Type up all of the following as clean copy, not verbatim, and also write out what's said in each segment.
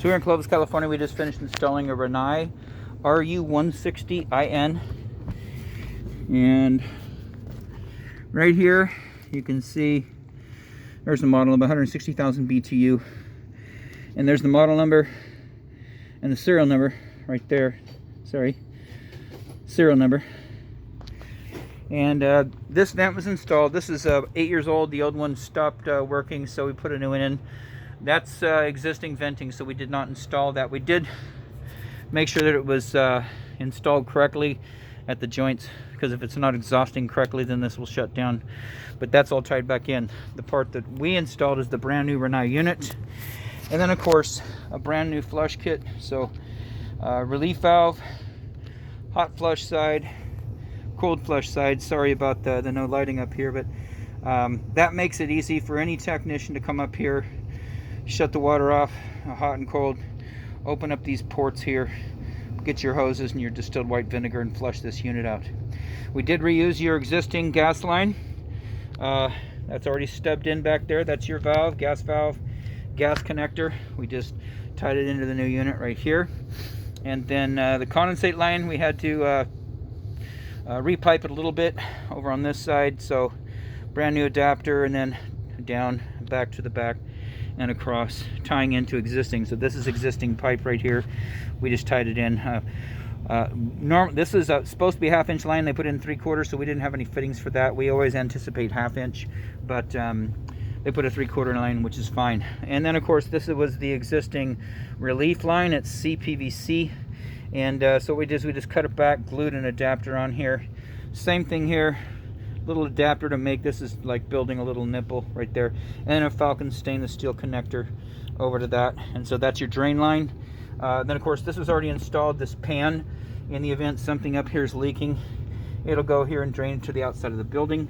So we're in Clovis, California. We just finished installing a Rinnai RU160in. And right here, you can see there's the model number, 160,000 BTU. And there's the model number and the serial number right there. Sorry, serial number. And this vent was installed. This is 8 years old. The old one stopped working, so we put a new one in. That's existing venting, so we did not install that. We did make sure that it was installed correctly at the joints, because if it's not exhausting correctly, then this will shut down. But that's all tied back in. The part that we installed is the brand new Rinnai unit, and then of course a brand new flush kit. So relief valve, hot flush side, cold flush side. Sorry about the no lighting up here, but that makes it easy for any technician to come up here, shut the water off, hot and cold, open up these ports here, get your hoses and your distilled white vinegar and flush this unit out. We did reuse your existing gas line. That's already stubbed in back there. That's your valve, gas connector. We just tied it into the new unit right here. And then the condensate line, we had to repipe it a little bit over on this side. So brand new adapter, and then down, back to the back and across, tying into existing. So this is existing pipe right here. We just tied it in. This is supposed to be a 1/2 inch line. They put in 3/4, so we didn't have any fittings for that. We always anticipate 1/2 inch, but they put a 3/4 line, which is fine. And then of course this was the existing relief line. It's CPVC, and so we just cut it back, glued an adapter on here. Same thing here, little adapter to make this is like building a little nipple right there, and a Falcon stainless steel connector over to that. And so that's your drain line. Then of course this was already installed, this pan. In the event something up here is leaking, it'll go here and drain to the outside of the building.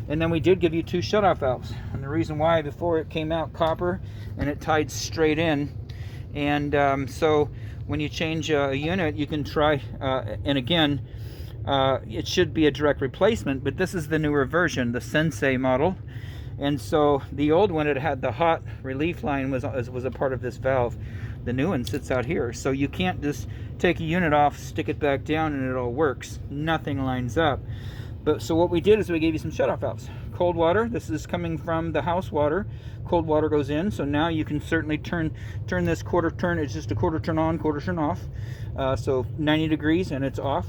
And then we did give you 2 shutoff valves, and the reason why, before it came out copper and it tied straight in. And so when you change a unit, you can try, and again, it should be a direct replacement, but this is the newer version, the Sensei model. And so the old one, it had the hot relief line was a part of this valve. The new one sits out here, so you can't just take a unit off, stick it back down, and it all works. Nothing lines up. But so what we did is we gave you some shutoff valves. Cold water, this is coming from the house water. Cold water goes in, so now you can certainly turn this quarter turn. It's just a quarter turn on, quarter turn off. So 90 degrees and it's off.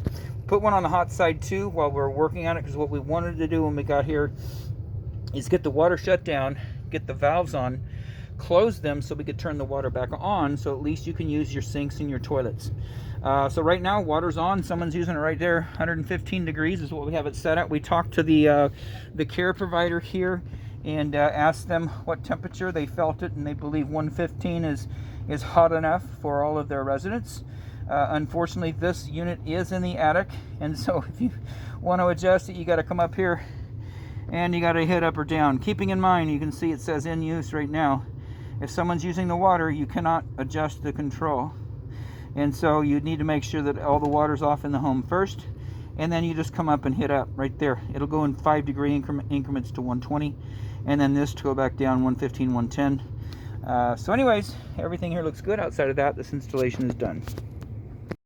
Put one on the hot side too while we're working on it, because what we wanted to do when we got here is get the water shut down, get the valves on, close them so we could turn the water back on, so at least you can use your sinks and your toilets. So right now water's on, someone's using it right there. 115 degrees is what we have it set at. We talked to the care provider here and asked them what temperature they felt it, and they believe 115 is hot enough for all of their residents. Unfortunately, this unit is in the attic, and so if you want to adjust it, you got to come up here and you got to hit up or down. Keeping in mind, you can see it says in use right now. If someone's using the water, you cannot adjust the control. And so you need to make sure that all the water's off in the home first, and then you just come up and hit up right there. It'll go in 5-degree increments to 120, and then this to go back down 115, 110. So anyways, everything here looks good. Outside of that, this installation is done.